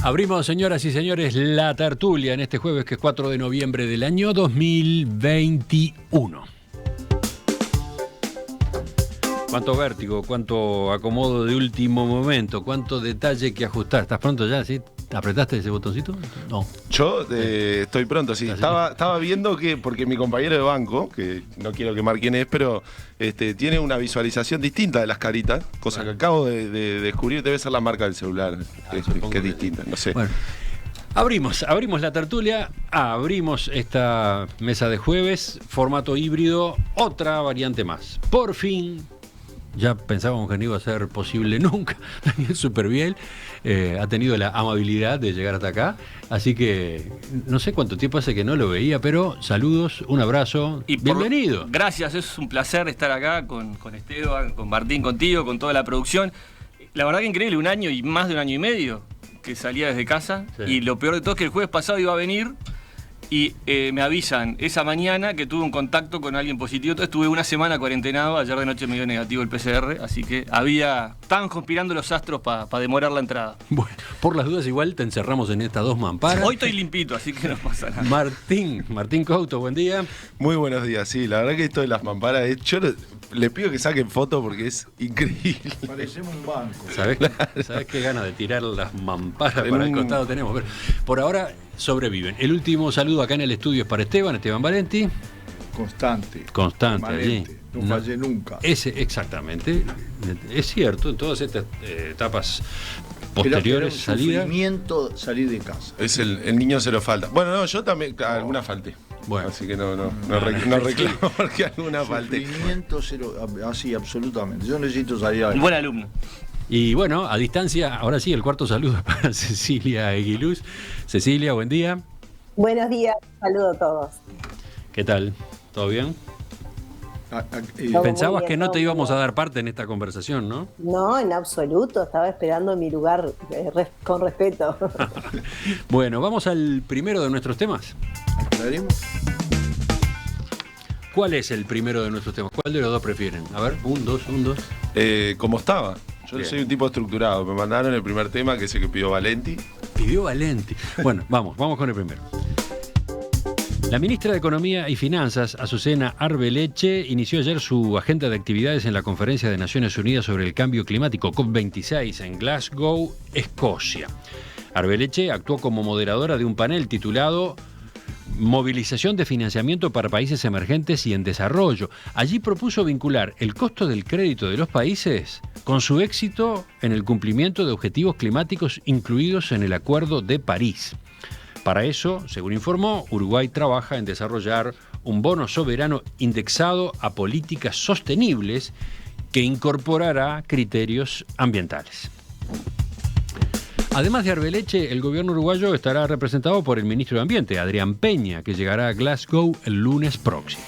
Abrimos, señoras y señores, la tertulia en este jueves, que es 4 de noviembre del año 2021. Cuánto vértigo, cuánto acomodo de último momento, cuánto detalle que ajustar. ¿Estás pronto ya? ¿Sí? ¿Apretaste ese botoncito? No. Yo estoy pronto, sí. Estaba viendo que, porque mi compañero de banco, que no quiero quemar quién es, pero tiene una visualización distinta de las caritas, cosa que acabo de descubrir. Debe ser la marca del celular, que es distinta, no sé. Bueno. Abrimos la tertulia, abrimos esta mesa de jueves, formato híbrido, otra variante más. Por fin, ya pensábamos que no iba a ser posible nunca. Daniel Superviel ha tenido la amabilidad de llegar hasta acá, así que no sé cuánto tiempo hace que no lo veía, pero saludos, un abrazo y bienvenido. Gracias, es un placer estar acá con Esteban, con Martín, contigo, con toda la producción. La verdad que increíble, un año y más de un año y medio que salía desde casa, sí. Y lo peor de todo es que el jueves pasado iba a venir y me avisan esa mañana que tuve un contacto con alguien positivo. Entonces estuve una semana cuarentenado, ayer de noche me dio negativo el PCR, así que estaban conspirando los astros para demorar la entrada. Bueno, por las dudas igual te encerramos en estas dos mamparas. Hoy estoy limpito, así que no pasa nada. Martín Couto, buen día. Muy buenos días, sí, la verdad que esto de las mamparas, yo le pido que saquen foto porque es increíble. Parecemos un banco. ¿Sabés qué ganas de tirar las mamparas para el costado tenemos? Pero por ahora sobreviven. El último saludo acá en el estudio es para Esteban Valenti. Constante. Allí. No fallé nunca. Exactamente. Es cierto, en todas estas etapas posteriores, salida. Sufrimiento salir de casa. Es el niño se lo falta. Bueno, no, yo también, alguna falté. Bueno, así que no reclamo porque alguna falté. Sufrimiento cero, así absolutamente. Yo necesito salir a ver. Buen alumno. Y bueno, a distancia, ahora sí, el cuarto saludo es para Cecilia Eguiluz. Cecilia, buen día. Buenos días, saludo a todos. ¿Qué tal? ¿Todo bien? Pensabas que no te íbamos a dar parte en esta conversación, ¿no? No, en absoluto, estaba esperando mi lugar con respeto. Bueno, vamos al primero de nuestros temas. ¿Aclaremos? ¿Cuál es el primero de nuestros temas? ¿Cuál de los dos prefieren? A ver, un, dos. Como estaba. Yo soy un tipo estructurado. Me mandaron el primer tema, que es el que pidió Valenti. Bueno, vamos con el primero. La ministra de Economía y Finanzas, Azucena Arbeleche, inició ayer su agenda de actividades en la Conferencia de Naciones Unidas sobre el Cambio Climático, COP26, en Glasgow, Escocia. Arbeleche actuó como moderadora de un panel titulado Movilización de financiamiento para países emergentes y en desarrollo. Allí propuso vincular el costo del crédito de los países con su éxito en el cumplimiento de objetivos climáticos incluidos en el Acuerdo de París. Para eso, según informó, Uruguay trabaja en desarrollar un bono soberano indexado a políticas sostenibles que incorporará criterios ambientales. Además de Arbeleche, el gobierno uruguayo estará representado por el ministro de Ambiente, Adrián Peña, que llegará a Glasgow el lunes próximo.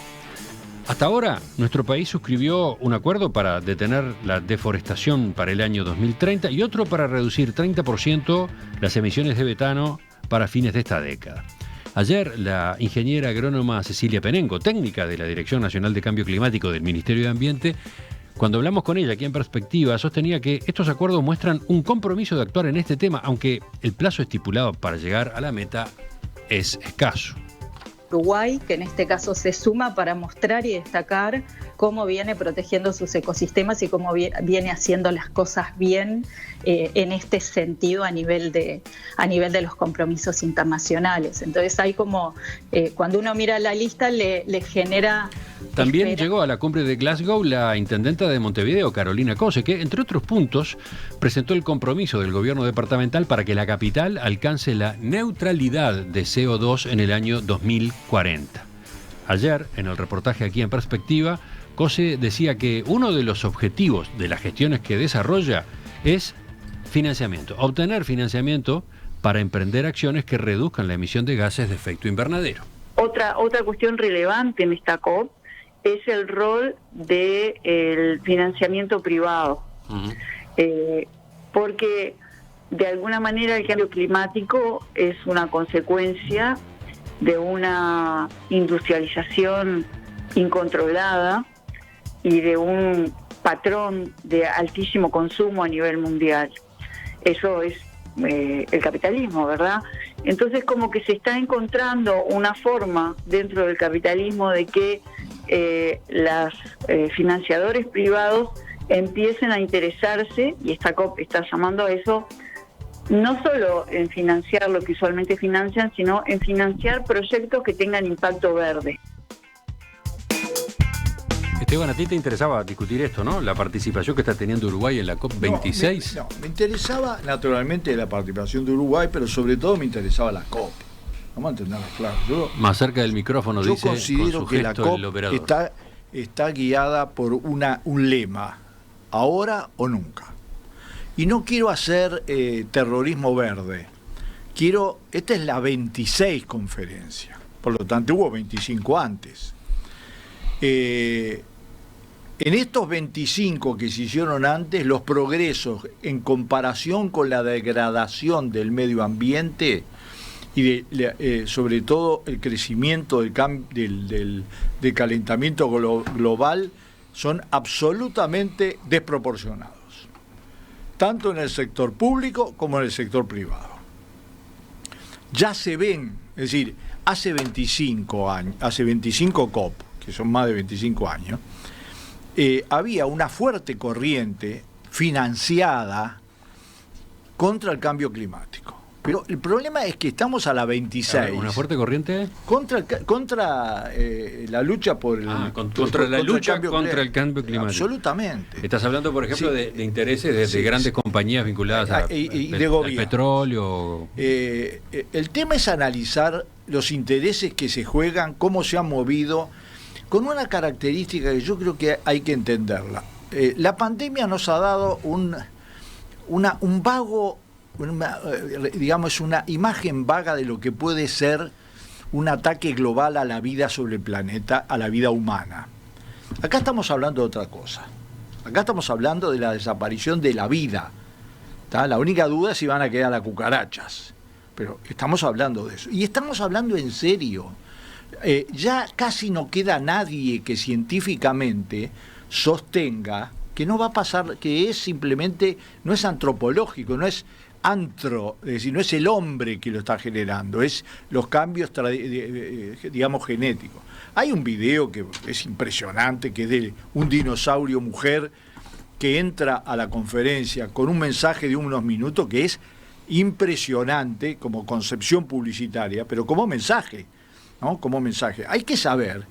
Hasta ahora, nuestro país suscribió un acuerdo para detener la deforestación para el año 2030 y otro para reducir 30% las emisiones de metano para fines de esta década. Ayer, la ingeniera agrónoma Cecilia Penengo, técnica de la Dirección Nacional de Cambio Climático del Ministerio de Ambiente, cuando hablamos con ella aquí en Perspectiva, sostenía que estos acuerdos muestran un compromiso de actuar en este tema, aunque el plazo estipulado para llegar a la meta es escaso. Uruguay, que en este caso se suma para mostrar y destacar cómo viene protegiendo sus ecosistemas y cómo viene haciendo las cosas bien en este sentido a nivel de los compromisos internacionales. Entonces hay como, cuando uno mira la lista, le genera... También llegó a la cumbre de Glasgow la intendenta de Montevideo, Carolina Cose, que, entre otros puntos, presentó el compromiso del gobierno departamental para que la capital alcance la neutralidad de CO2 en el año 2040. Ayer, en el reportaje aquí en Perspectiva, Cose decía que uno de los objetivos de las gestiones que desarrolla es obtener financiamiento para emprender acciones que reduzcan la emisión de gases de efecto invernadero. Otra cuestión relevante en esta COP es el rol del financiamiento privado, porque de alguna manera el cambio climático es una consecuencia de una industrialización incontrolada y de un patrón de altísimo consumo a nivel mundial. Eso es el capitalismo, ¿verdad? Entonces como que se está encontrando una forma dentro del capitalismo de que los financiadores privados empiecen a interesarse, y esta COP está llamando a eso, no solo en financiar lo que usualmente financian, sino en financiar proyectos que tengan impacto verde. Esteban, a ti te interesaba discutir esto, ¿no? La participación que está teniendo Uruguay en la COP26. Me interesaba naturalmente la participación de Uruguay, pero sobre todo me interesaba la COP. Vamos a entenderlo claro. Más cerca del micrófono, yo dice. Yo considero que la COP está guiada por un lema: ahora o nunca. Y no quiero hacer terrorismo verde. Esta es la 26 conferencia. Por lo tanto, hubo 25 antes. En estos 25 que se hicieron antes, los progresos en comparación con la degradación del medio ambiente y sobre todo el crecimiento del calentamiento global son absolutamente desproporcionados, tanto en el sector público como en el sector privado. Ya se ven, es decir, hace 25 COP, que son más de 25 años, había una fuerte corriente financiada contra el cambio climático. Pero el problema es que estamos a la 26. ¿Una fuerte corriente? Contra la lucha por contra el cambio climático. Absolutamente. Estás hablando, por ejemplo, de intereses de grandes compañías vinculadas al petróleo. El tema es analizar los intereses que se juegan, cómo se han movido, con una característica que yo creo que hay que entenderla. La pandemia nos ha dado una imagen vaga de lo que puede ser un ataque global a la vida sobre el planeta, a la vida humana. Acá estamos hablando de otra cosa. Acá estamos hablando de la desaparición de la vida. ¿Tá? La única duda es si van a quedar las cucarachas. Pero estamos hablando de eso. Y estamos hablando en serio. Ya casi no queda nadie que científicamente sostenga que no va a pasar, que es simplemente, no es antropológico, no es es decir, no es el hombre que lo está generando, es los cambios, digamos, genéticos. Hay un video que es impresionante, que es de un dinosaurio mujer que entra a la conferencia con un mensaje de unos minutos que es impresionante como concepción publicitaria, pero como mensaje, ¿no? Como mensaje. Hay que saber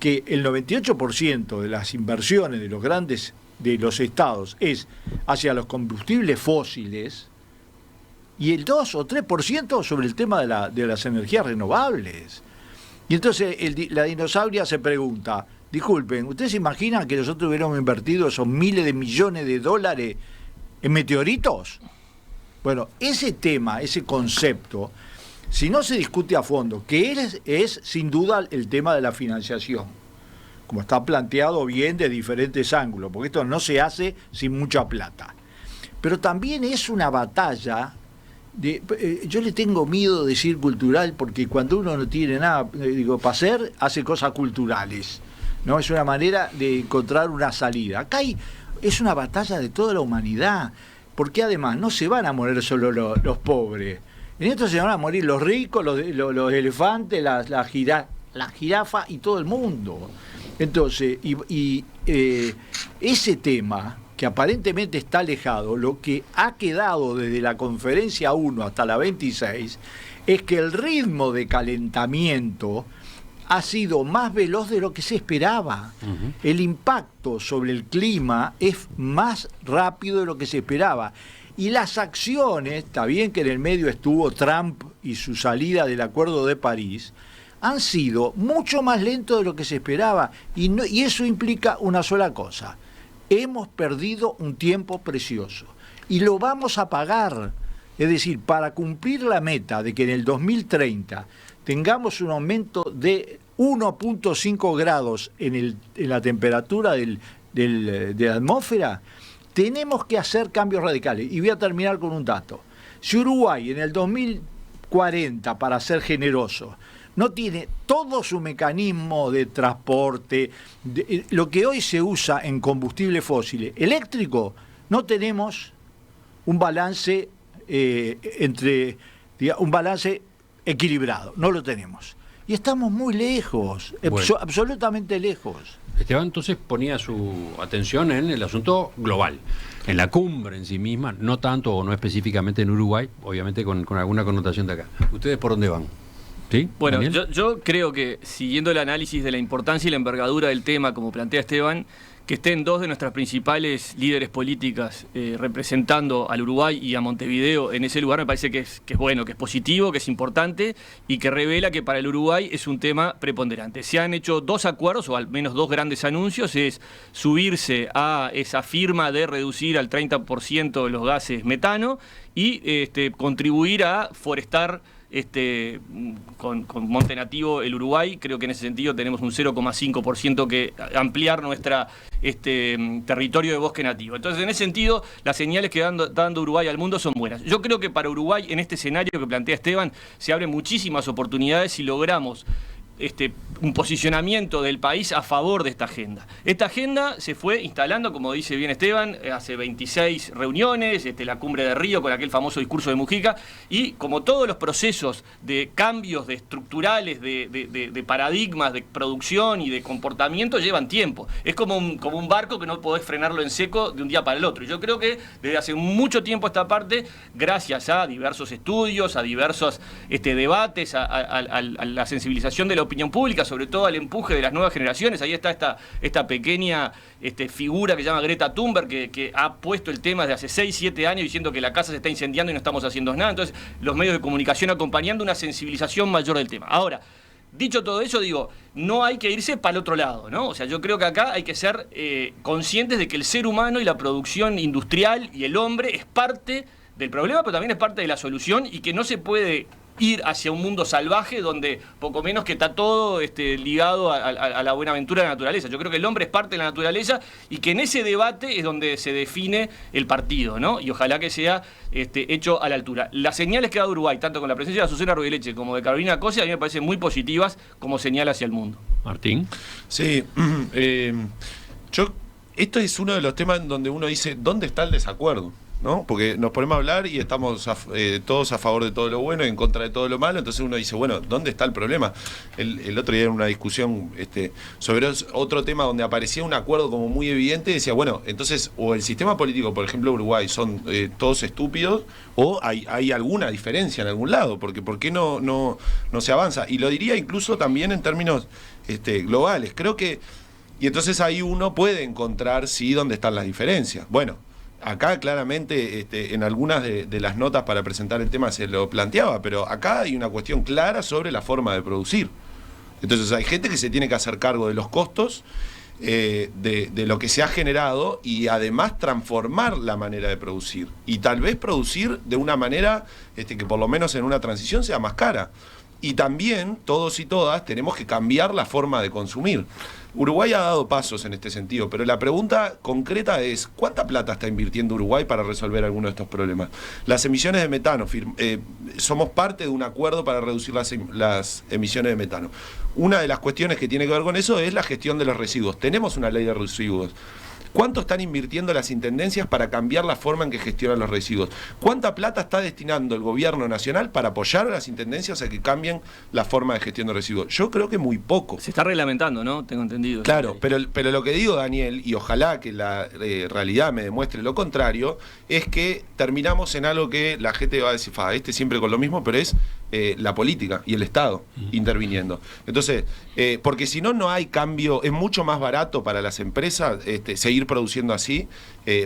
que el 98% de las inversiones de los estados es hacia los combustibles fósiles y el 2 o 3% sobre el tema de las energías renovables. Y entonces la dinosauria se pregunta, disculpen, ¿ustedes se imaginan que nosotros hubiéramos invertido esos miles de millones de dólares en meteoritos? Bueno, ese tema, ese concepto, si no se discute a fondo, que es sin duda el tema de la financiación, como está planteado bien de diferentes ángulos, porque esto no se hace sin mucha plata. Pero también es una batalla, yo le tengo miedo de decir cultural, porque cuando uno no tiene nada para hacer, hace cosas culturales, ¿no? Es una manera de encontrar una salida. Acá es una batalla de toda la humanidad, porque además no se van a morir solo los pobres. En esto se van a morir los ricos, los elefantes, la jirafa y todo el mundo. Entonces, ese tema, que aparentemente está alejado, lo que ha quedado desde la conferencia 1 hasta la 26, es que el ritmo de calentamiento ha sido más veloz de lo que se esperaba. Uh-huh. El impacto sobre el clima es más rápido de lo que se esperaba. Y las acciones, está bien que en el medio estuvo Trump y su salida del Acuerdo de París, han sido mucho más lentos de lo que se esperaba. Y eso implica una sola cosa: hemos perdido un tiempo precioso. Y lo vamos a pagar. Es decir, para cumplir la meta de que en el 2030 tengamos un aumento de 1.5 grados en la temperatura de la atmósfera, tenemos que hacer cambios radicales. Y voy a terminar con un dato. Si Uruguay en el 2040, para ser generoso, no tiene todo su mecanismo de transporte, lo que hoy se usa en combustibles fósiles, eléctrico, no tenemos un balance entre un balance equilibrado. No lo tenemos. Y estamos muy lejos, bueno, absolutamente lejos. Esteban entonces ponía su atención en el asunto global, en la cumbre en sí misma, no tanto o no específicamente en Uruguay, obviamente con alguna connotación de acá. ¿Ustedes por dónde van? ¿Sí? Bueno, yo creo que siguiendo el análisis de la importancia y la envergadura del tema, como plantea Esteban, que estén dos de nuestras principales líderes políticas representando al Uruguay y a Montevideo en ese lugar, me parece que es bueno, que es positivo, que es importante y que revela que para el Uruguay es un tema preponderante. Se han hecho dos acuerdos, o al menos dos grandes anuncios, es subirse a esa firma de reducir al 30% los gases metano y contribuir a forestar con monte nativo el Uruguay. Creo que en ese sentido tenemos un 0,5% que ampliar nuestra territorio de bosque nativo. Entonces, en ese sentido, las señales que está dando Uruguay al mundo son buenas. Yo creo que para Uruguay, en este escenario que plantea Esteban, se abren muchísimas oportunidades si logramos un posicionamiento del país a favor de esta agenda. Esta agenda se fue instalando, como dice bien Esteban, hace 26 reuniones, la cumbre de Río con aquel famoso discurso de Mujica, y como todos los procesos de cambios estructurales, de paradigmas de producción y de comportamiento llevan tiempo. Es como un barco que no podés frenarlo en seco de un día para el otro. Y yo creo que desde hace mucho tiempo esta parte, gracias a diversos estudios, a diversos debates, a la sensibilización de la opinión pública, sobre todo al empuje de las nuevas generaciones. Ahí está esta pequeña figura que se llama Greta Thunberg, que ha puesto el tema desde hace 6, 7 años diciendo que la casa se está incendiando y no estamos haciendo nada. Entonces, los medios de comunicación acompañando una sensibilización mayor del tema. Ahora, dicho todo eso, digo, no hay que irse para el otro lado, ¿no? O sea, yo creo que acá hay que ser conscientes de que el ser humano y la producción industrial y el hombre es parte del problema, pero también es parte de la solución, y que no se puede ir hacia un mundo salvaje donde poco menos que está todo ligado a la buena aventura de la naturaleza. Yo creo que el hombre es parte de la naturaleza y que en ese debate es donde se define el partido, ¿no? Y ojalá que sea hecho a la altura. Las señales que ha dado Uruguay, tanto con la presencia de Azucena Rubileche como de Carolina Cose, a mí me parecen muy positivas como señal hacia el mundo. Martín. Sí, esto es uno de los temas en donde uno dice, ¿dónde está el desacuerdo? ¿No? Porque nos ponemos a hablar y estamos todos a favor de todo lo bueno y en contra de todo lo malo. Entonces uno dice, bueno, ¿dónde está el problema? El otro día en una discusión sobre otro tema donde aparecía un acuerdo como muy evidente, decía, bueno, entonces o el sistema político, por ejemplo Uruguay, son todos estúpidos, o hay alguna diferencia en algún lado, porque ¿por qué no se avanza? Y lo diría incluso también en términos globales. Creo que, y entonces ahí uno puede encontrar, sí, dónde están las diferencias. Bueno, acá claramente en algunas de las notas para presentar el tema se lo planteaba, pero acá hay una cuestión clara sobre la forma de producir. Entonces hay gente que se tiene que hacer cargo de los costos de lo que se ha generado y además transformar la manera de producir. Y tal vez producir de una manera que por lo menos en una transición sea más cara. Y también todos y todas tenemos que cambiar la forma de consumir. Uruguay ha dado pasos en este sentido, pero la pregunta concreta es, ¿cuánta plata está invirtiendo Uruguay para resolver alguno de estos problemas? Las emisiones de metano, somos parte de un acuerdo para reducir las emisiones de metano. Una de las cuestiones que tiene que ver con eso es la gestión de los residuos. Tenemos una ley de residuos. ¿Cuánto están invirtiendo las intendencias para cambiar la forma en que gestionan los residuos? ¿Cuánta plata está destinando el gobierno nacional para apoyar a las intendencias a que cambien la forma de gestión de residuos? Yo creo que muy poco. Se está reglamentando, ¿no? Tengo entendido. Claro, pero lo que digo, Daniel, y ojalá que la realidad me demuestre lo contrario, es que terminamos en algo que la gente va a decir, siempre con lo mismo, pero es la política y el Estado interviniendo. Entonces, porque si no hay cambio, es mucho más barato para las empresas seguir produciendo así,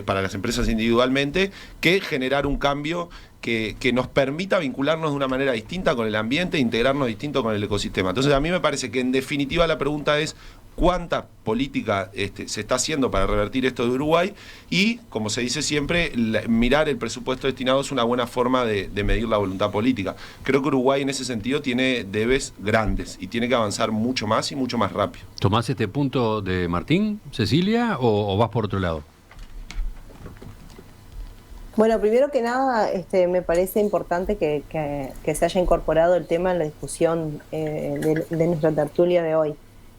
para las empresas individualmente, que generar un cambio que nos permita vincularnos de una manera distinta con el ambiente, integrarnos distinto con el ecosistema. Entonces a mí me parece que en definitiva la pregunta es cuánta política se está haciendo para revertir esto de Uruguay y, como se dice siempre, mirar el presupuesto destinado es una buena forma de medir la voluntad política. Creo que Uruguay en ese sentido tiene debes grandes y tiene que avanzar mucho más y mucho más rápido. ¿Tomás este punto de Martín, Cecilia, o vas por otro lado? Bueno, primero que nada, me parece importante que se haya incorporado el tema en la discusión de nuestra tertulia de hoy.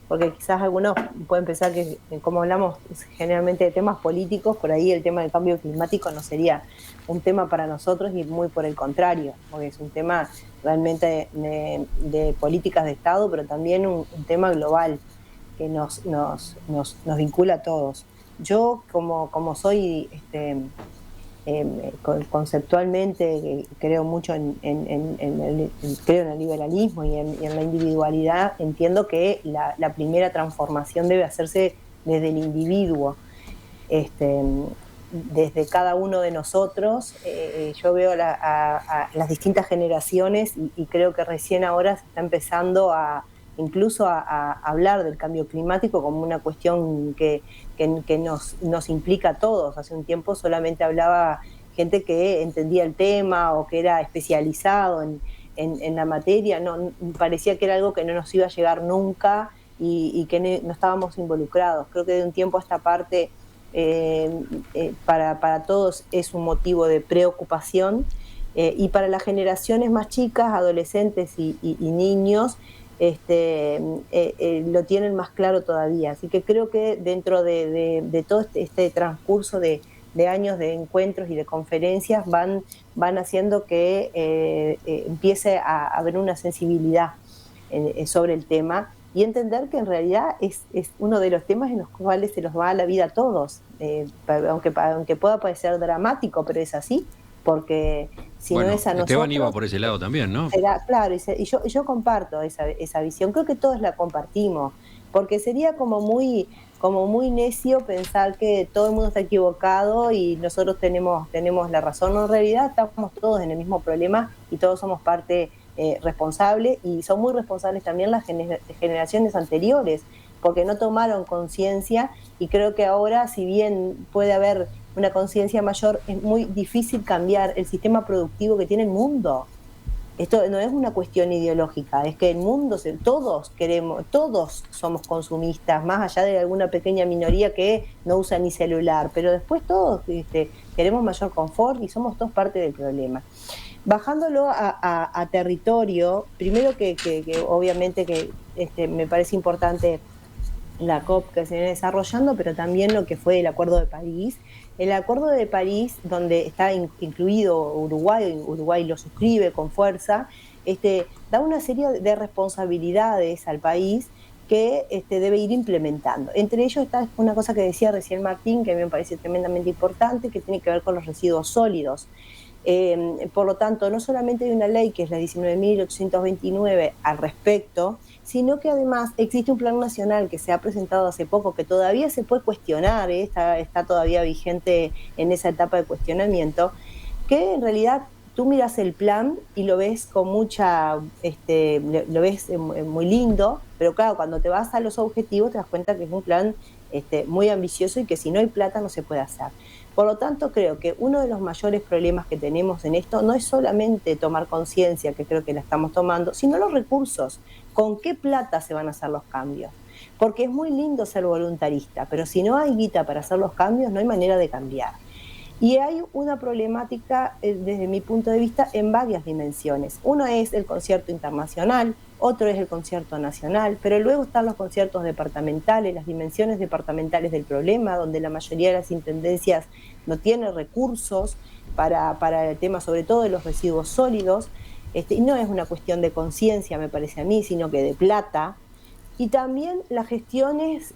porque quizás algunos pueden pensar que, como hablamos generalmente de temas políticos, por ahí el tema del cambio climático no sería un tema para nosotros, y muy por el contrario, porque es un tema realmente de políticas de Estado, pero también un tema global que nos vincula a todos. Yo, como soy conceptualmente, creo mucho creo en el liberalismo y en la individualidad, entiendo que la primera transformación debe hacerse desde el individuo, desde cada uno de nosotros. Yo veo a las distintas generaciones y creo que recién ahora se está empezando incluso a hablar del cambio climático como una cuestión que nos implica a todos. Hace un tiempo solamente hablaba gente que entendía el tema o que era especializado en la materia. No, parecía que era algo que no nos iba a llegar nunca y que no estábamos involucrados. Creo que de un tiempo a esta parte para todos es un motivo de preocupación, y para las generaciones más chicas, adolescentes y niños, lo tienen más claro todavía. Así que creo que dentro de todo este transcurso de años de encuentros y de conferencias van haciendo que empiece a haber una sensibilidad sobre el tema, y entender que en realidad es uno de los temas en los cuales se nos va la vida a todos, aunque pueda parecer dramático, pero es así, porque si no es a nosotros... Esteban iba por ese lado también, ¿no? Claro, y yo comparto esa visión, creo que todos la compartimos, porque sería como muy necio pensar que todo el mundo está equivocado y nosotros tenemos la razón. No, en realidad estamos todos en el mismo problema y todos somos parte responsable, y son muy responsables también las generaciones anteriores, porque no tomaron conciencia, y creo que ahora, si bien puede haber una conciencia mayor, es muy difícil cambiar el sistema productivo que tiene el mundo. Esto no es una cuestión ideológica, es que el mundo, todos somos consumistas, más allá de alguna pequeña minoría que no usa ni celular, pero después todos queremos mayor confort y somos todos parte del problema. Bajándolo a territorio, primero que obviamente que me parece importante la COP que se viene desarrollando, pero también lo que fue el Acuerdo de París. El Acuerdo de París, donde está incluido Uruguay lo suscribe con fuerza, da una serie de responsabilidades al país que debe ir implementando. Entre ellos está una cosa que decía recién Martín, que a mí me parece tremendamente importante, que tiene que ver con los residuos sólidos. Por lo tanto, no solamente hay una ley, que es la 19.829 al respecto, sino que además existe un plan nacional que se ha presentado hace poco, que todavía se puede cuestionar, está todavía vigente en esa etapa de cuestionamiento, que en realidad tú miras el plan y lo ves con lo ves muy lindo, pero claro, cuando te vas a los objetivos te das cuenta que es un plan muy ambicioso y que si no hay plata no se puede hacer. Por lo tanto, creo que uno de los mayores problemas que tenemos en esto no es solamente tomar conciencia, que creo que la estamos tomando, sino los recursos. ¿Con qué plata se van a hacer los cambios? Porque es muy lindo ser voluntarista, pero si no hay guita para hacer los cambios, no hay manera de cambiar. Y hay una problemática, desde mi punto de vista, en varias dimensiones. Uno es el concierto internacional, otro es el concierto nacional, pero luego están los conciertos departamentales, las dimensiones departamentales del problema, donde la mayoría de las intendencias no tienen recursos para el tema, sobre todo de los residuos sólidos. Y no es una cuestión de conciencia, me parece a mí, sino que de plata. Y también las gestiones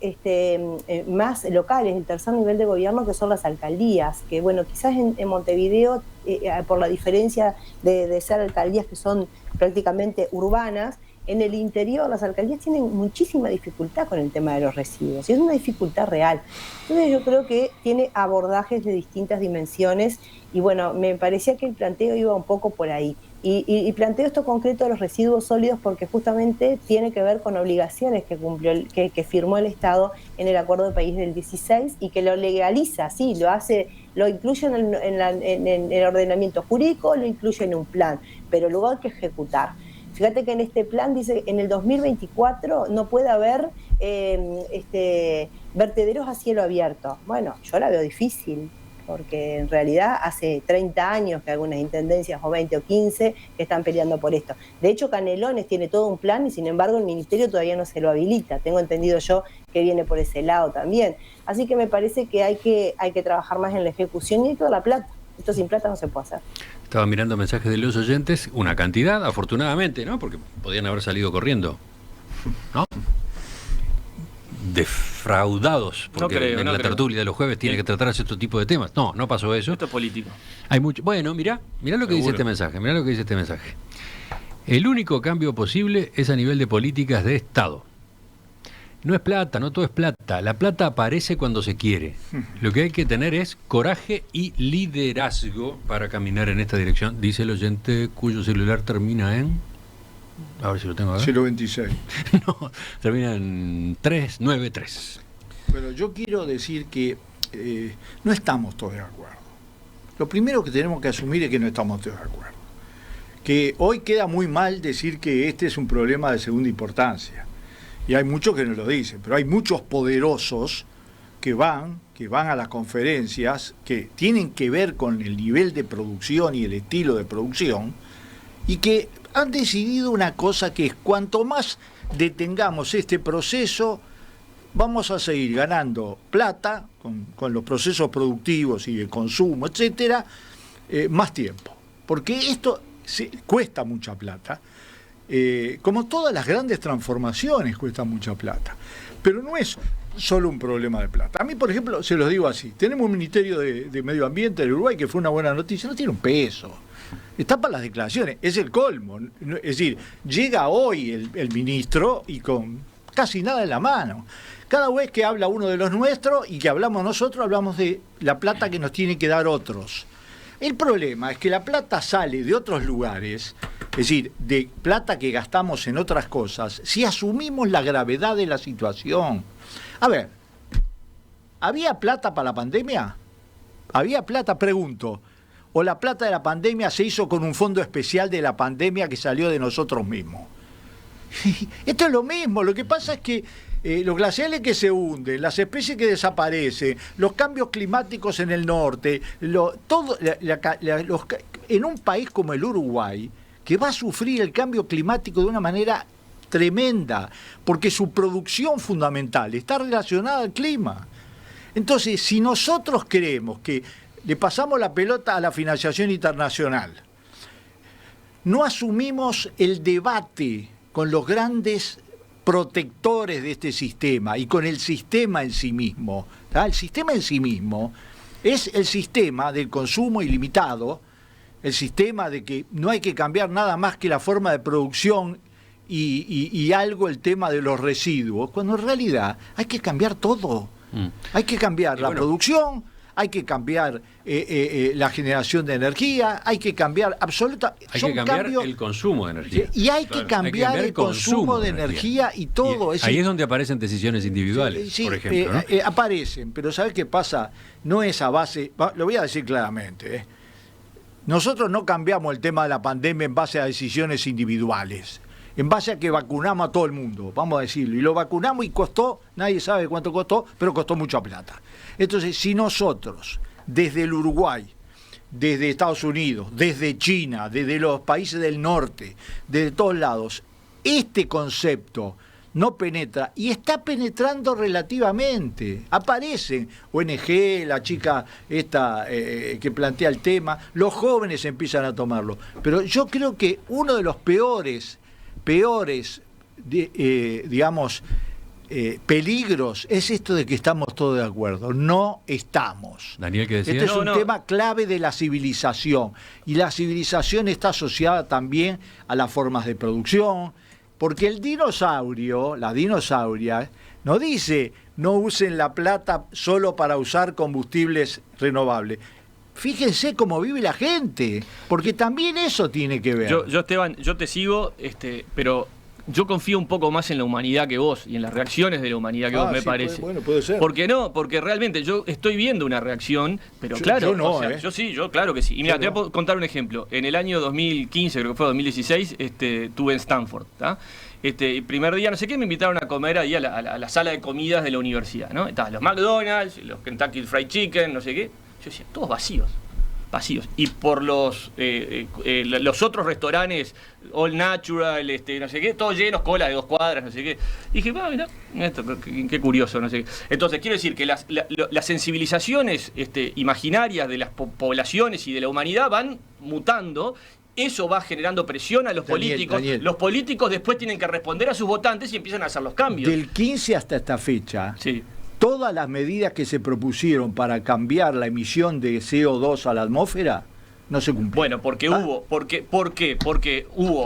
más locales, el tercer nivel de gobierno, que son las alcaldías, que bueno, quizás en Montevideo, por la diferencia de ser alcaldías que son prácticamente urbanas, en el interior las alcaldías tienen muchísima dificultad con el tema de los residuos, y es una dificultad real. Entonces yo creo que tiene abordajes de distintas dimensiones, y bueno, me parecía que el planteo iba un poco por ahí. Y planteo esto concreto de los residuos sólidos porque justamente tiene que ver con obligaciones que firmó el Estado en el Acuerdo de París del 16 y que lo legaliza, sí, lo incluye en el ordenamiento jurídico, lo incluye en un plan, pero luego hay que ejecutar. Fíjate que en este plan dice en el 2024 no puede haber vertederos a cielo abierto. Bueno, yo la veo difícil. porque en realidad hace 30 años que algunas intendencias, o 20 o 15, que están peleando por esto. De hecho, Canelones tiene todo un plan y sin embargo el ministerio todavía no se lo habilita. Tengo entendido yo que viene por ese lado también. Así que me parece que hay que trabajar más en la ejecución y toda la plata. Esto sin plata no se puede hacer. Estaba mirando mensajes de los oyentes, una cantidad, afortunadamente, ¿no? Porque podían haber salido corriendo, ¿no? Defraudados, porque en la tertulia de los jueves tiene que tratarse este tipo de temas. No pasó eso. Esto es político. Hay mucho. Bueno, mirá lo que dice este mensaje, El único cambio posible es a nivel de políticas de Estado. No es plata, no todo es plata. La plata aparece cuando se quiere. Lo que hay que tener es coraje y liderazgo para caminar en esta dirección, dice el oyente cuyo celular termina en... A ver si lo tengo acá. 026. No, termina en 393. Bueno, yo quiero decir que no estamos todos de acuerdo. Lo primero que tenemos que asumir es que no estamos todos de acuerdo. Que hoy queda muy mal decir que este es un problema de segunda importancia. Y hay muchos que no lo dicen, pero hay muchos poderosos que van a las conferencias que tienen que ver con el nivel de producción y el estilo de producción y que han decidido una cosa que es cuanto más detengamos este proceso, vamos a seguir ganando plata con los procesos productivos y de consumo, etcétera, más tiempo. Porque esto cuesta mucha plata. Como todas las grandes transformaciones cuestan mucha plata, pero no es solo un problema de plata. A mí, por ejemplo, se los digo así, tenemos un Ministerio de Medio Ambiente del Uruguay que fue una buena noticia, no tiene un peso, está para las declaraciones, es el colmo, es decir, llega hoy el ministro y con casi nada en la mano. Cada vez que habla uno de los nuestros y que hablamos nosotros, hablamos de la plata que nos tienen que dar otros. El problema es que la plata sale de otros lugares, es decir, de plata que gastamos en otras cosas, si asumimos la gravedad de la situación. A ver, ¿había plata para la pandemia? ¿Había plata? Pregunto. ¿O la plata de la pandemia se hizo con un fondo especial de la pandemia que salió de nosotros mismos? Esto es lo mismo, lo que pasa es que los glaciales que se hunden, las especies que desaparecen, los cambios climáticos en el norte, en un país como el Uruguay, que va a sufrir el cambio climático de una manera tremenda, porque su producción fundamental está relacionada al clima. Entonces, si nosotros creemos que le pasamos la pelota a la financiación internacional, no asumimos el debate con los grandes protectores de este sistema y con el sistema en sí mismo. El sistema en sí mismo es el sistema del consumo ilimitado, el sistema de que no hay que cambiar nada más que la forma de producción y algo el tema de los residuos, cuando en realidad hay que cambiar todo. Hay que cambiar la producción, hay que cambiar la generación de energía, hay que cambiar Hay que cambiar el consumo de energía. Y hay que cambiar el consumo de energía y todo. Ahí es donde aparecen decisiones individuales, por ejemplo, ¿no? Aparecen, pero ¿sabes qué pasa? No es a base, lo voy a decir claramente, nosotros no cambiamos el tema de la pandemia en base a decisiones individuales, en base a que vacunamos a todo el mundo, vamos a decirlo, y lo vacunamos y costó, nadie sabe cuánto costó, pero costó mucha plata. Entonces, si nosotros, desde el Uruguay, desde Estados Unidos, desde China, desde los países del norte, desde todos lados, este concepto no penetra, y está penetrando relativamente, aparecen ONG, la chica esta que plantea el tema, los jóvenes empiezan a tomarlo, pero yo creo que uno de los peores peligros es esto de que estamos todos de acuerdo. No estamos. Daniel, ¿qué decía? Este es un tema clave de la civilización, y la civilización está asociada también a las formas de producción, porque el dinosaurio, la dinosauria, no dice no usen la plata solo para usar combustibles renovables. Fíjense cómo vive la gente, porque también eso tiene que ver. Yo Esteban, yo te sigo, pero yo confío un poco más en la humanidad que vos y en las reacciones de la humanidad que vos, me parece. Puede ser. ¿Por qué no? Porque realmente yo estoy viendo una reacción, pero claro, yo no, yo claro que sí. Y mira, te voy a contar un ejemplo. En el año 2015, creo que fue 2016, estuve en Stanford, ¿tá? El primer día, no sé qué, me invitaron a comer ahí a la sala de comidas de la universidad, ¿no? Estaban los McDonald's, los Kentucky Fried Chicken, no sé qué. Yo decía, todos vacíos. Y por los otros restaurantes, All Natural, no sé qué, todos llenos, cola de 2 cuadras, no sé qué. Y dije, mirá, esto, qué curioso, no sé qué. Entonces, quiero decir que las sensibilizaciones imaginarias de las poblaciones y de la humanidad van mutando. Eso va generando presión a los políticos. Daniel. Los políticos después tienen que responder a sus votantes y empiezan a hacer los cambios. Del 15 hasta esta fecha, sí, todas las medidas que se propusieron para cambiar la emisión de CO2 a la atmósfera no se cumplieron. Bueno, porque hubo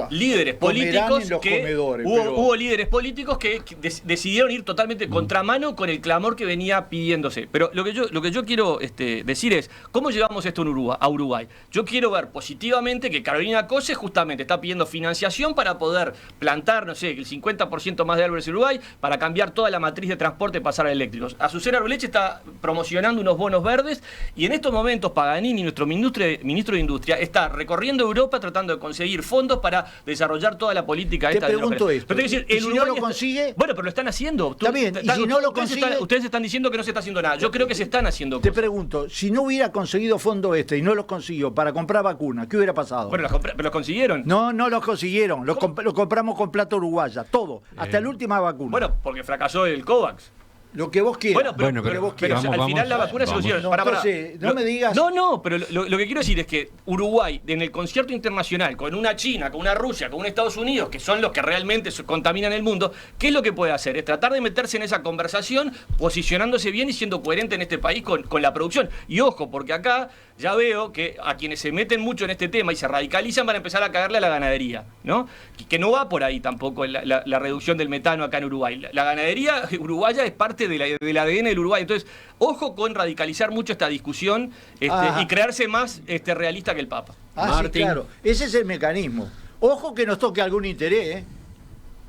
líderes políticos hubo líderes políticos que decidieron ir totalmente contramano con el clamor que venía pidiéndose. Pero lo que yo quiero decir es, ¿cómo llevamos esto a Uruguay? Yo quiero ver positivamente que Carolina Cose justamente está pidiendo financiación para poder plantar, no sé, el 50% más de árboles en Uruguay, para cambiar toda la matriz de transporte y pasar a eléctricos. Azucena Arbeleche está promocionando unos bonos verdes y en estos momentos Paganini, nuestro ministro de Industria, está recorriendo Europa tratando de conseguir fondos para desarrollar toda la política esta. Te pregunto esto. Pero decir, ¿y si no lo consigue? Bueno, pero lo están haciendo. Está bien, y si no lo consigue... Ustedes están diciendo que no se está haciendo nada. Yo creo que se están haciendo cosas. Te pregunto, si no hubiera conseguido fondo y no los consiguió para comprar vacunas, ¿qué hubiera pasado? Bueno, pero los consiguieron. No los consiguieron. Los compramos con plata uruguaya, todo. Hasta la última vacuna. Bueno, porque fracasó el COVAX. Lo que vos quieras. Bueno, pero al final la vacuna se pusieron. No me digas. No, pero lo que quiero decir es que Uruguay, en el concierto internacional, con una China, con una Rusia, con un Estados Unidos, que son los que realmente contaminan el mundo, ¿qué es lo que puede hacer? Es tratar de meterse en esa conversación, posicionándose bien y siendo coherente en este país con la producción. Y ojo, porque acá ya veo que a quienes se meten mucho en este tema y se radicalizan van a empezar a cagarle a la ganadería, ¿no? Que no va por ahí tampoco la reducción del metano acá en Uruguay. La ganadería uruguaya es parte del ADN del Uruguay. Entonces, ojo con radicalizar mucho esta discusión y crearse más realista que el Papa. Sí, claro. Ese es el mecanismo. Ojo que nos toque algún interés, ¿eh?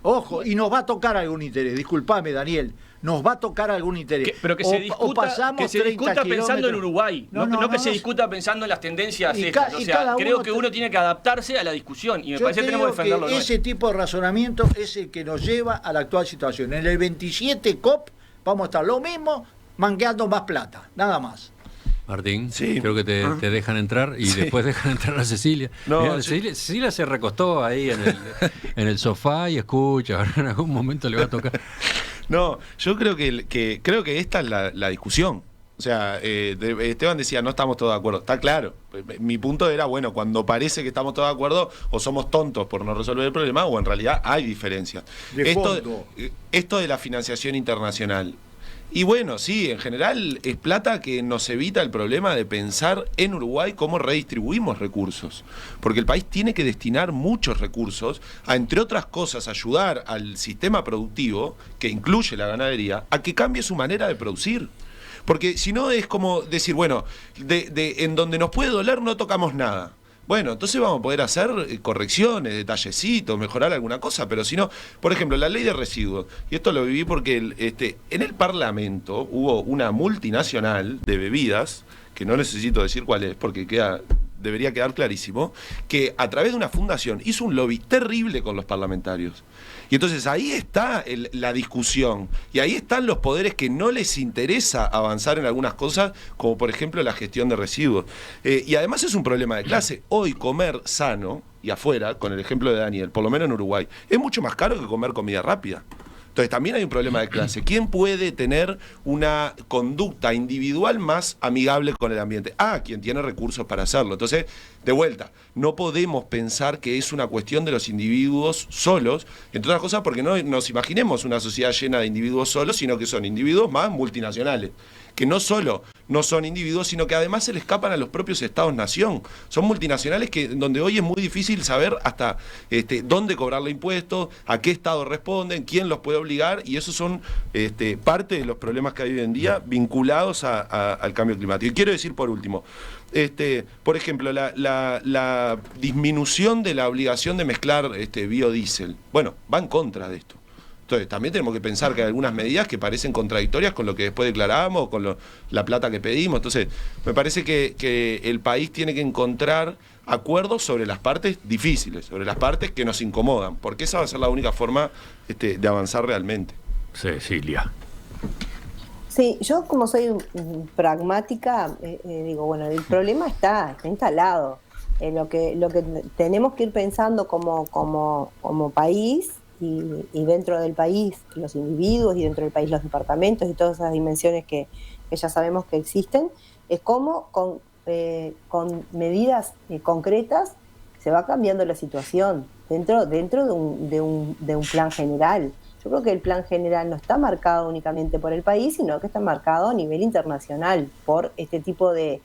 Ojo, y nos va a tocar algún interés. Disculpame, Daniel. Nos va a tocar algún interés. Pero que se discuta pensando en Uruguay, no que se discuta pensando en las tendencias estas. O sea, creo que uno tiene que adaptarse a la discusión y me parece que tenemos que defenderlo. Ese tipo de razonamiento es el que nos lleva a la actual situación. En el 27 COP vamos a estar lo mismo, mangueando más plata, nada más. Martín, creo que te dejan entrar y después dejan entrar a Cecilia. Cecilia se recostó ahí en el sofá y escucha, en algún momento le va a tocar. No, yo creo que esta es la discusión. O sea, Esteban decía, no estamos todos de acuerdo. Está claro. Mi punto era, bueno, cuando parece que estamos todos de acuerdo, o somos tontos por no resolver el problema, o en realidad hay diferencias. Esto de la financiación internacional. Y bueno, sí, en general es plata que nos evita el problema de pensar en Uruguay cómo redistribuimos recursos. Porque el país tiene que destinar muchos recursos a, entre otras cosas, ayudar al sistema productivo, que incluye la ganadería, a que cambie su manera de producir. Porque si no es como decir, bueno, en donde nos puede doler no tocamos nada. Bueno, entonces vamos a poder hacer correcciones, detallecitos, mejorar alguna cosa, pero si no, por ejemplo, la ley de residuos, y esto lo viví porque en el Parlamento hubo una multinacional de bebidas, que no necesito decir cuál es, porque debería quedar clarísimo, que a través de una fundación hizo un lobby terrible con los parlamentarios. Y entonces ahí está la discusión, y ahí están los poderes que no les interesa avanzar en algunas cosas, como por ejemplo la gestión de residuos. Y además es un problema de clase. Hoy comer sano, y afuera, con el ejemplo de Daniel, por lo menos en Uruguay, es mucho más caro que comer comida rápida. Entonces también hay un problema de clase. ¿Quién puede tener una conducta individual más amigable con el ambiente? Quien tiene recursos para hacerlo. Entonces, de vuelta, no podemos pensar que es una cuestión de los individuos solos, entre otras cosas porque no nos imaginemos una sociedad llena de individuos solos, sino que son individuos más multinacionales, que no solo no son individuos, sino que además se le escapan a los propios estados-nación. Son multinacionales donde hoy es muy difícil saber hasta dónde cobrarle impuestos, a qué estado responden, quién los puede obligar, y esos son parte de los problemas que hay hoy en día vinculados al cambio climático. Y quiero decir por último, por ejemplo, la disminución de la obligación de mezclar biodiesel, bueno, va en contra de esto. Entonces, también tenemos que pensar que hay algunas medidas que parecen contradictorias con lo que después declaramos, con la plata que pedimos. Entonces, me parece que el país tiene que encontrar acuerdos sobre las partes difíciles, sobre las partes que nos incomodan, porque esa va a ser la única forma de avanzar realmente. Cecilia. Sí, yo como soy pragmática, digo, bueno, el problema está instalado. Lo que tenemos que ir pensando como país y dentro del país los individuos y dentro del país los departamentos y todas esas dimensiones que ya sabemos que existen, es cómo con medidas concretas se va cambiando la situación dentro de un plan general. Yo creo que el plan general no está marcado únicamente por el país, sino que está marcado a nivel internacional por este tipo de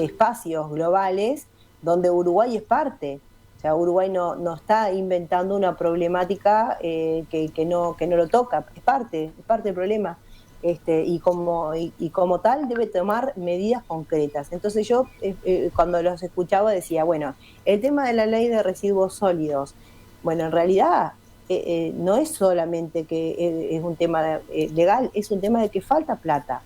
espacios globales donde Uruguay es parte. O sea, Uruguay no está inventando una problemática que no lo toca, es parte del problema. Y como tal debe tomar medidas concretas. Entonces yo cuando los escuchaba decía, bueno, el tema de la ley de residuos sólidos, bueno, en realidad no es solamente que es un tema legal, es un tema de que falta plata.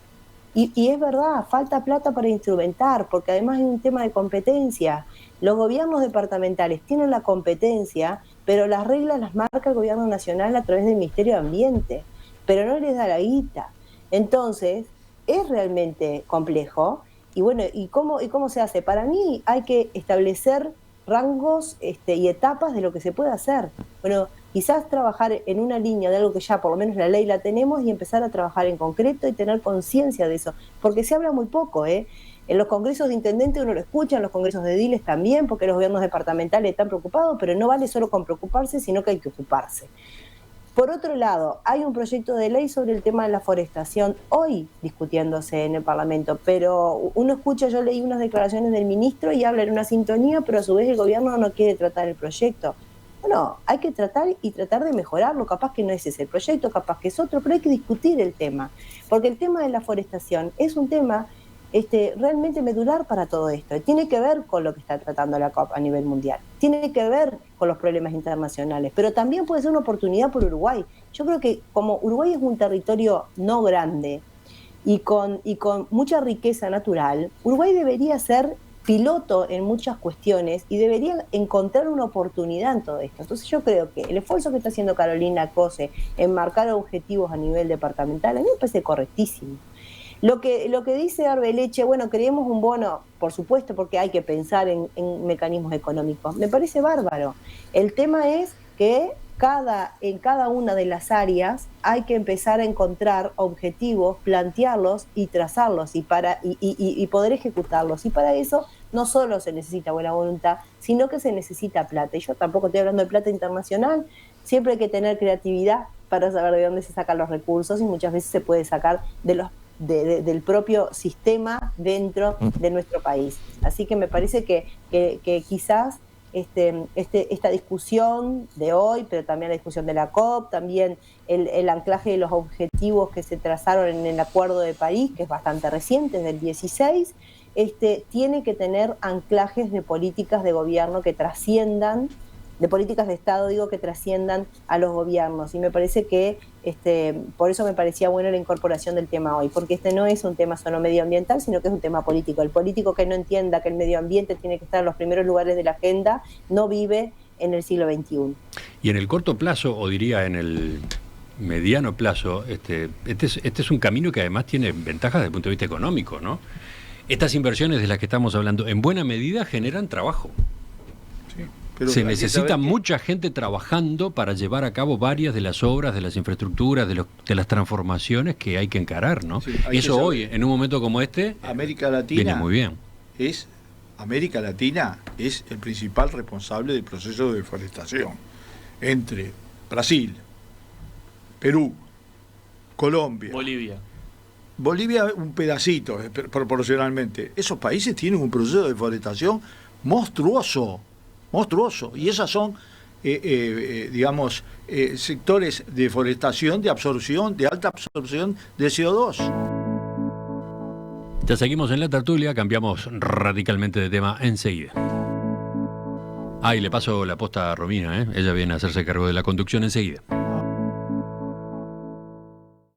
Y es verdad, falta plata para instrumentar, porque además es un tema de competencia. Los gobiernos departamentales tienen la competencia, pero las reglas las marca el gobierno nacional a través del Ministerio de Ambiente, pero no les da la guita. Entonces, es realmente complejo. Y bueno, ¿y cómo se hace? Para mí hay que establecer rangos y etapas de lo que se puede hacer. Bueno, quizás trabajar en una línea de algo que ya por lo menos la ley la tenemos y empezar a trabajar en concreto y tener conciencia de eso, porque se habla muy poco, En los congresos de intendentes uno lo escucha, en los congresos de ediles también, porque los gobiernos departamentales están preocupados, pero no vale solo con preocuparse, sino que hay que ocuparse. Por otro lado, hay un proyecto de ley sobre el tema de la forestación hoy discutiéndose en el Parlamento, pero uno escucha, yo leí unas declaraciones del ministro y habla en una sintonía, pero a su vez el gobierno no quiere tratar el proyecto. Bueno, hay que tratar de mejorarlo, capaz que no es ese el proyecto, capaz que es otro, pero hay que discutir el tema, porque el tema de la forestación es un tema realmente medular para todo esto. Tiene que ver con lo que está tratando la COP a nivel mundial, tiene que ver con los problemas internacionales, pero también puede ser una oportunidad por Uruguay. Yo creo que como Uruguay es un territorio no grande y con mucha riqueza natural, Uruguay debería ser piloto en muchas cuestiones y debería encontrar una oportunidad en todo esto. Entonces yo creo que el esfuerzo que está haciendo Carolina Cose en marcar objetivos a nivel departamental a mí me parece correctísimo. Lo que dice Arbeleche, bueno, creemos un bono, por supuesto, porque hay que pensar en mecanismos económicos. Me parece bárbaro. El tema es que en cada una de las áreas hay que empezar a encontrar objetivos, plantearlos y trazarlos y poder ejecutarlos. Y para eso no solo se necesita buena voluntad, sino que se necesita plata. Y yo tampoco estoy hablando de plata internacional, siempre hay que tener creatividad para saber de dónde se sacan los recursos y muchas veces se puede sacar del propio sistema dentro de nuestro país. Así que me parece que quizás esta discusión de hoy, pero también la discusión de la COP, también el anclaje de los objetivos que se trazaron en el Acuerdo de París, que es bastante reciente, es del 16, tiene que tener anclajes de políticas de gobierno que trasciendan, de políticas de Estado, digo, que trasciendan a los gobiernos. Y me parece que, por eso me parecía bueno la incorporación del tema hoy, porque no es un tema solo medioambiental, sino que es un tema político. El político que no entienda que el medio ambiente tiene que estar en los primeros lugares de la agenda, no vive en el siglo XXI. Y en el corto plazo, o diría en el mediano plazo, este es un camino que además tiene ventajas desde el punto de vista económico, ¿no? Estas inversiones de las que estamos hablando, en buena medida generan trabajo. Pero se necesita mucha gente trabajando para llevar a cabo varias de las obras, de las infraestructuras, de las transformaciones que hay que encarar, ¿no? Sí, eso hoy, en un momento como este, América Latina viene muy bien. América Latina es el principal responsable del proceso de deforestación. Entre Brasil, Perú, Colombia, Bolivia un pedacito proporcionalmente. Esos países tienen un proceso de deforestación monstruoso, y esas son sectores de deforestación, de alta absorción de CO2. Ya seguimos en la tertulia, cambiamos radicalmente de tema enseguida. Y le paso la posta a Romina, ella viene a hacerse cargo de la conducción enseguida.